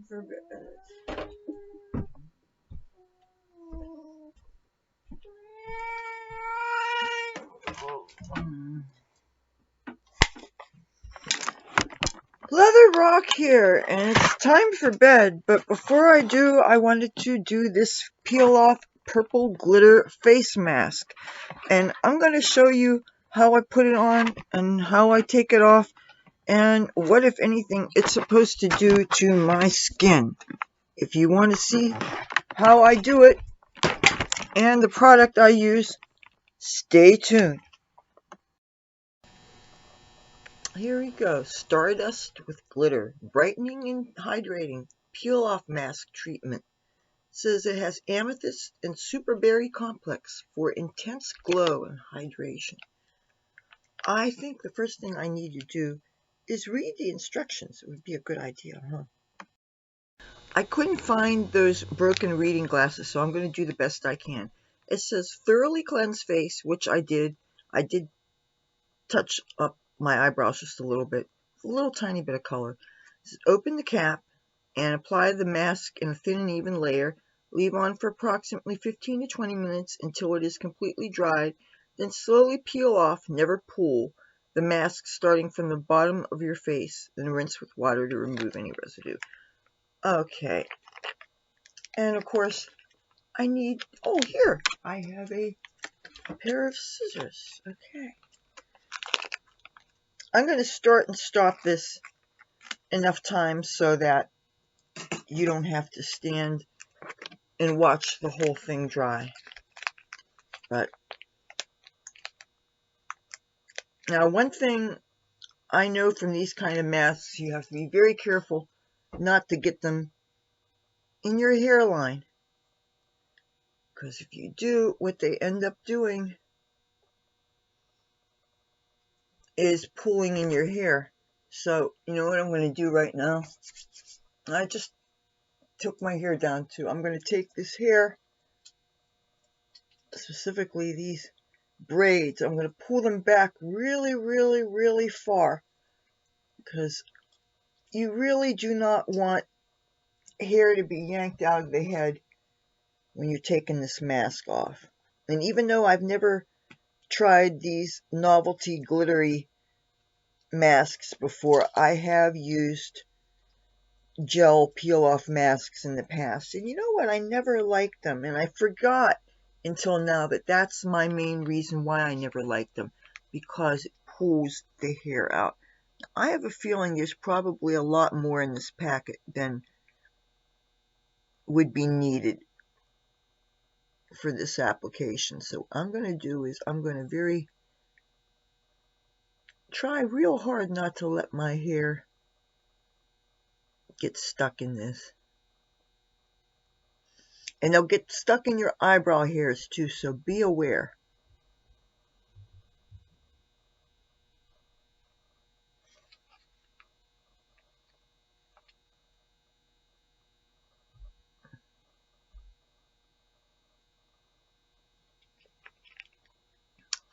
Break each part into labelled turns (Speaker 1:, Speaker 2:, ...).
Speaker 1: for bed. Leather Rokk here, and it's time for bed, but before I do, I wanted to do this peel off purple glitter face mask, and I'm going to show you how I put it on and how I take it off and what, if anything, it's supposed to do to my skin. If you want to see how I do it and the product I use, stay tuned. Here we go. Stardust with glitter, brightening and hydrating, peel off mask treatment. It says it has amethyst and super berry complex for intense glow and hydration. I think the first thing I need to do is read the instructions. It would be a good idea, huh? I couldn't find those broken reading glasses, so I'm going to do the best I can. It says thoroughly cleanse face, which I did. I did touch up my eyebrows just a little bit, a little tiny bit of color. It says open the cap and apply the mask in a thin and even layer. Leave on for approximately 15 to 20 minutes until it is completely dried. Then slowly peel off, never pull, the mask starting from the bottom of your face. Then rinse with water to remove any residue. Okay. And of course, I need, oh, here, I have a pair of scissors. Okay. I'm going to start and stop this enough times so that you don't have to stand and watch the whole thing dry. But now, one thing I know from these kind of masks, you have to be very careful not to get them in your hairline, because if you do, what they end up doing is pulling in your hair. So, you know what I'm going to do right now? I just took my hair down too. I'm going to take this hair, specifically these braids, I'm going to pull them back really, really, really far, because you really do not want hair to be yanked out of the head when you're taking this mask off. And even though I've never tried these novelty glittery masks before, I have used gel peel-off masks in the past. And you know what? I never liked them, and I forgot until now that that's my main reason why I never liked them, because it pulls the hair out. I have a feeling there's probably a lot more in this packet than would be needed for this application. So what I'm going to do is I'm going to try real hard not to let my hair get stuck in this. And they'll get stuck in your eyebrow hairs too, so be aware.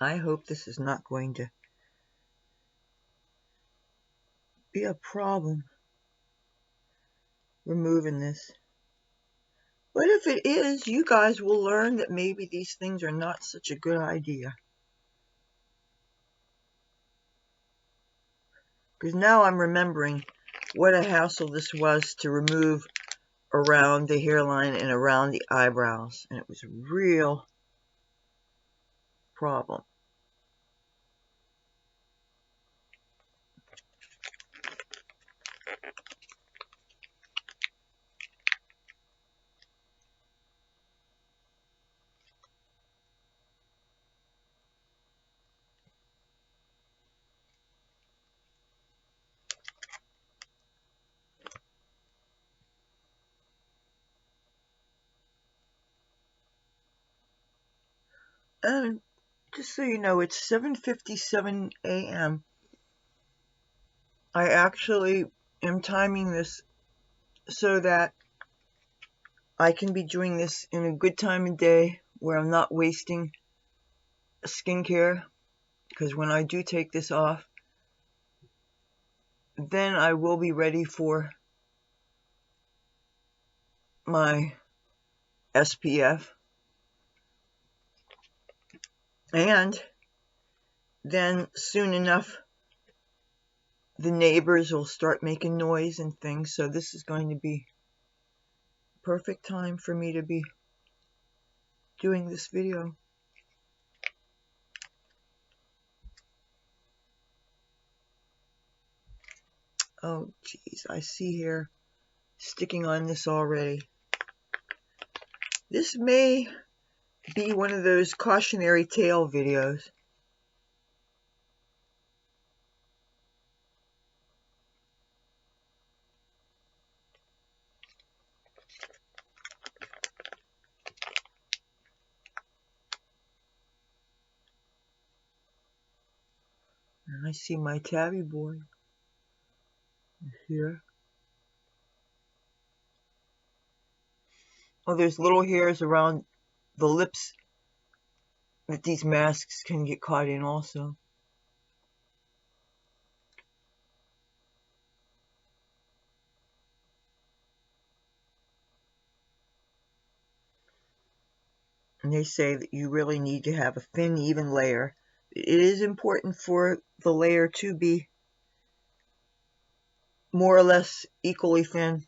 Speaker 1: I hope this is not going to be a problem removing this. But if it is, you guys will learn that maybe these things are not such a good idea. Because now I'm remembering what a hassle this was to remove around the hairline and around the eyebrows. And it was a real problem. And just so you know, it's 7:57 a.m. I actually am timing this so that I can be doing this in a good time of day where I'm not wasting skincare, because when I do take this off, then I will be ready for my SPF, and then soon enough the neighbors will start making noise and things, so this is going to be perfect time for me to be doing this video. Oh geez, I see hair sticking on this already. This may be one of those cautionary tale videos. And I see my tabby boy here. Oh, there's little hairs around the lips that these masks can get caught in also. And they say that you really need to have a thin, even layer. It is important for the layer to be more or less equally thin.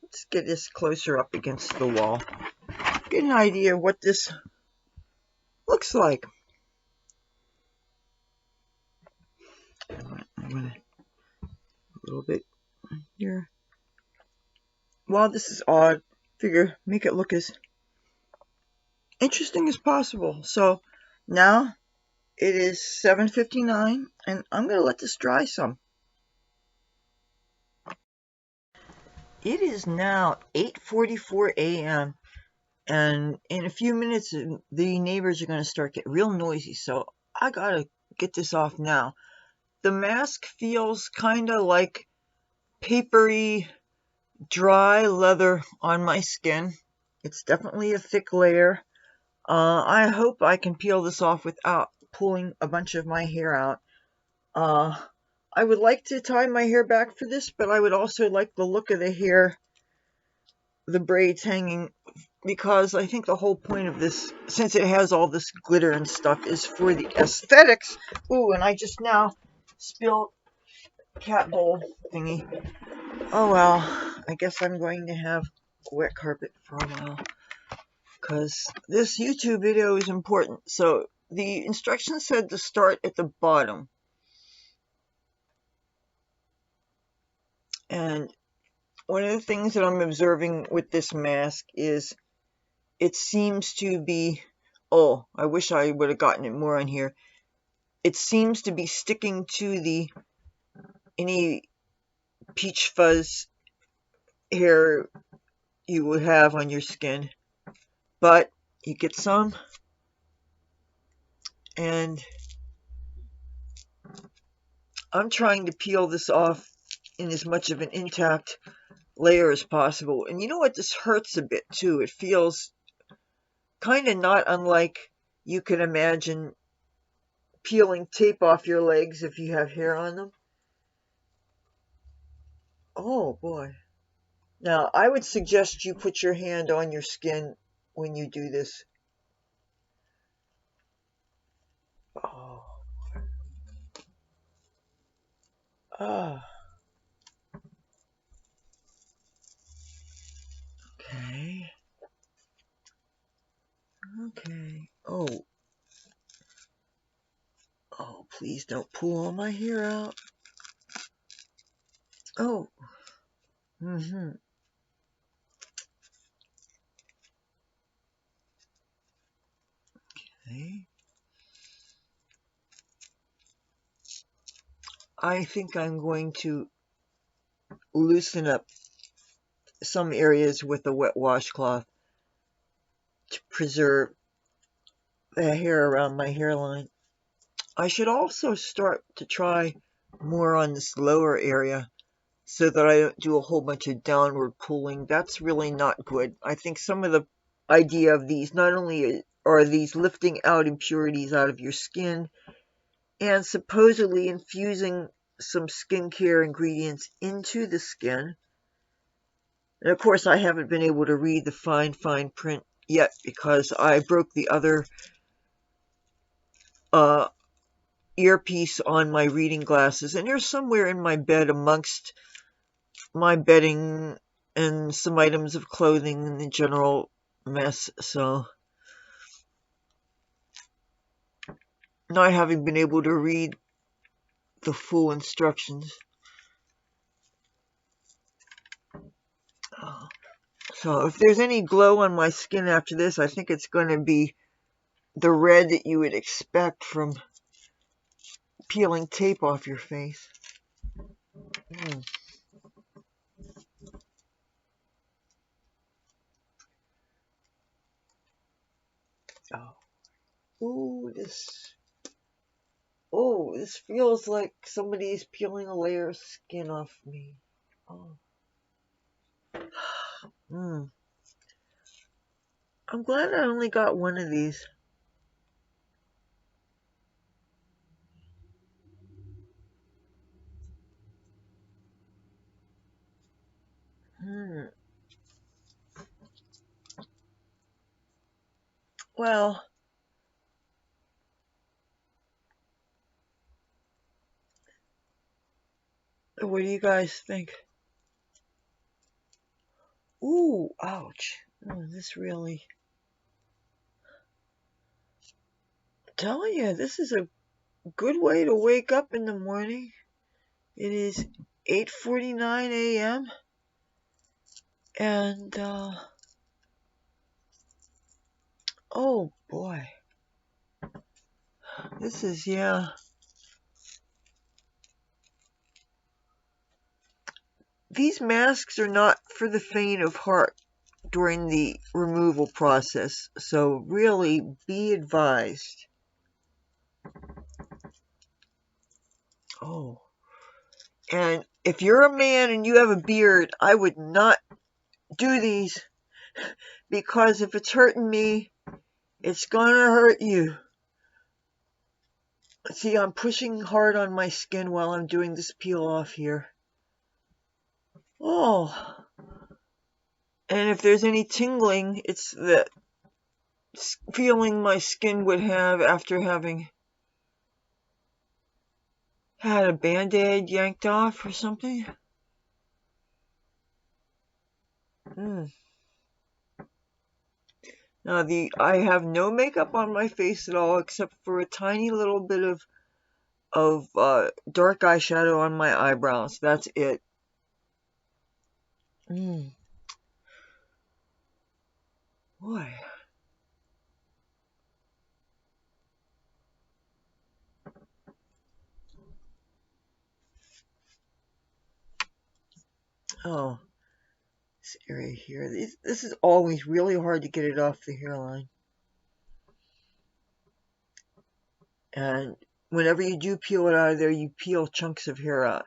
Speaker 1: Let's get this closer up against the wall. Get an idea of what this looks like. I'm gonna a little bit here. While this is odd, figure make it look as interesting as possible. So now it is 7:59, and I'm gonna let this dry some. It is now 8:44 a.m. and in a few minutes the neighbors are going to start getting real noisy, so I gotta get this off now. The mask feels kind of like papery, dry leather on my skin. It's definitely a thick layer. I hope I can peel this off without pulling a bunch of my hair out. I would like to tie my hair back for this, but I would also like the look of the hair, the braids hanging, because I think the whole point of this, since it has all this glitter and stuff, is for the aesthetics. Ooh, and I just now spilled cat bowl thingy. Oh well, I guess I'm going to have a wet carpet for a while, because this YouTube video is important. So the instructions said to start at the bottom. And one of the things that I'm observing with this mask is it seems to be, oh, I wish I would have gotten it more on here. It seems to be sticking to any peach fuzz hair you would have on your skin. But you get some, and I'm trying to peel this off in as much of an intact layer as possible. And you know what? This hurts a bit too. It feels kind of not unlike you can imagine peeling tape off your legs if you have hair on them. Oh boy. Now, I would suggest you put your hand on your skin when you do this. Oh. Ah. Okay. Okay. Oh. Oh, please don't pull all my hair out. Oh. Mm-hmm. Okay. I think I'm going to loosen up some areas with a wet washcloth to preserve the hair around my hairline. I should also start to try more on this lower area so that I don't do a whole bunch of downward pulling. That's really not good. I think some of the idea of these, not only are these lifting out impurities out of your skin and supposedly infusing some skincare ingredients into the skin. And of course, I haven't been able to read the fine print yet because I broke the other earpiece on my reading glasses, and they're somewhere in my bed amongst my bedding and some items of clothing and the general mess. So, not having been able to read the full instructions. So if there's any glow on my skin after this, I think it's going to be the red that you would expect from peeling tape off your face. Oh, this feels like somebody's peeling a layer of skin off me. Oh. I'm glad I only got one of these. Well, what do you guys think? Ooh, ouch. Oh, this really... I'm telling you, this is a good way to wake up in the morning. It is 8:49 a.m. And, oh boy. This is, yeah. These masks are not for the faint of heart during the removal process, so really be advised. Oh. And if you're a man and you have a beard, I would not do these, because if it's hurting me, it's gonna hurt you. See, I'm pushing hard on my skin while I'm doing this peel off here. Oh. And if there's any tingling, it's the feeling my skin would have after having had a band-aid yanked off or something. Now, I have no makeup on my face at all except for a tiny little bit of dark eyeshadow on my eyebrows. That's it. Boy. Oh, this area here. This is always really hard to get it off the hairline. And whenever you do peel it out of there, you peel chunks of hair out.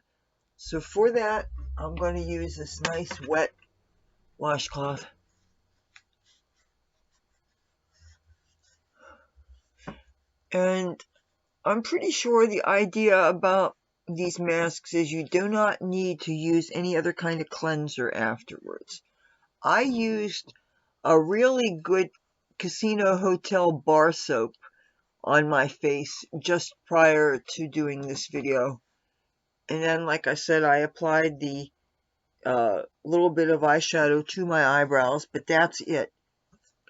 Speaker 1: So for that, I'm going to use this nice wet washcloth. And I'm pretty sure the idea about these masks is you do not need to use any other kind of cleanser afterwards. I used a really good casino hotel bar soap on my face just prior to doing this video. And then, like I said, I applied the little bit of eyeshadow to my eyebrows, but that's it.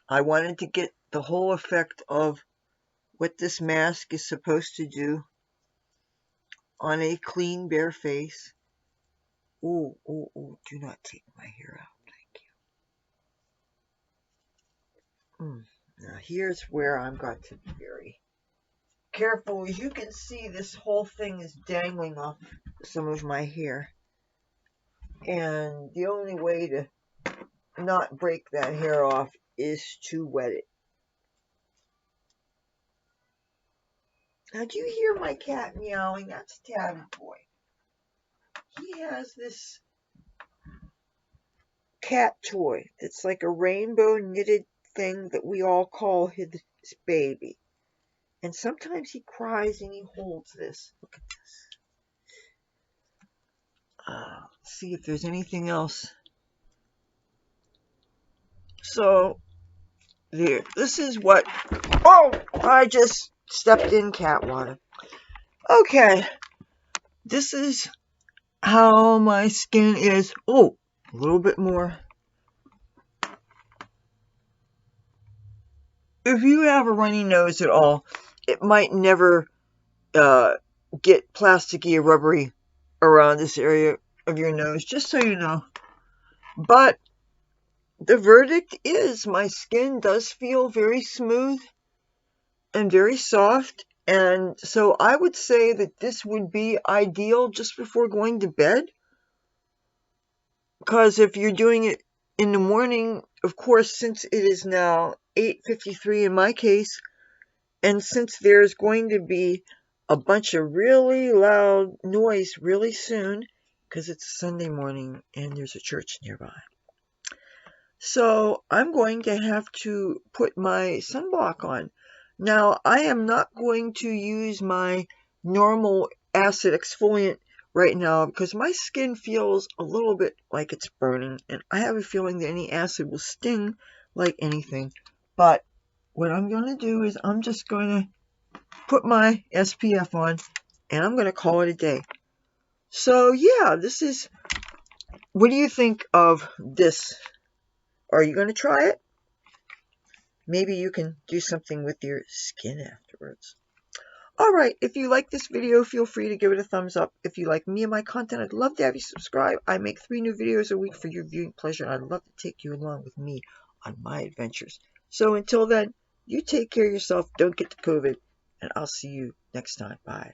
Speaker 1: I wanted to get the whole effect of what this mask is supposed to do on a clean, bare face. Ooh, do not take my hair out, thank you. Now here's where I've got to be very careful. As you can see, this whole thing is dangling off some of my hair. And the only way to not break that hair off is to wet it. Now, do you hear my cat meowing? That's Tabby Boy. He has this cat toy that's like a rainbow knitted thing that we all call his baby. And sometimes he cries and he holds this. Look at this. Let's see if there's anything else. So, there. This is what... Oh! I just stepped in cat water. Okay. This is how my skin is. Oh! A little bit more. If you have a runny nose at all, it might never get plasticky or rubbery around this area of your nose, just so you know. But the verdict is my skin does feel very smooth and very soft, and so I would say that this would be ideal just before going to bed, because if you're doing it in the morning, of course, since it is now 8:53 in my case, and since there's going to be a bunch of really loud noise really soon, because it's Sunday morning and there's a church nearby. So I'm going to have to put my sunblock on. Now, I am not going to use my normal acid exfoliant right now because my skin feels a little bit like it's burning, and I have a feeling that any acid will sting like anything. But what I'm going to do is I'm just going to put my SPF on, and I'm going to call it a day. So, yeah, this is... What do you think of this? Are you going to try it? Maybe you can do something with your skin afterwards. Alright, if you like this video, feel free to give it a thumbs up. If you like me and my content, I'd love to have you subscribe. I make 3 new videos a week for your viewing pleasure, and I'd love to take you along with me on my adventures. So until then, you take care of yourself, don't get the COVID, and I'll see you next time. Bye.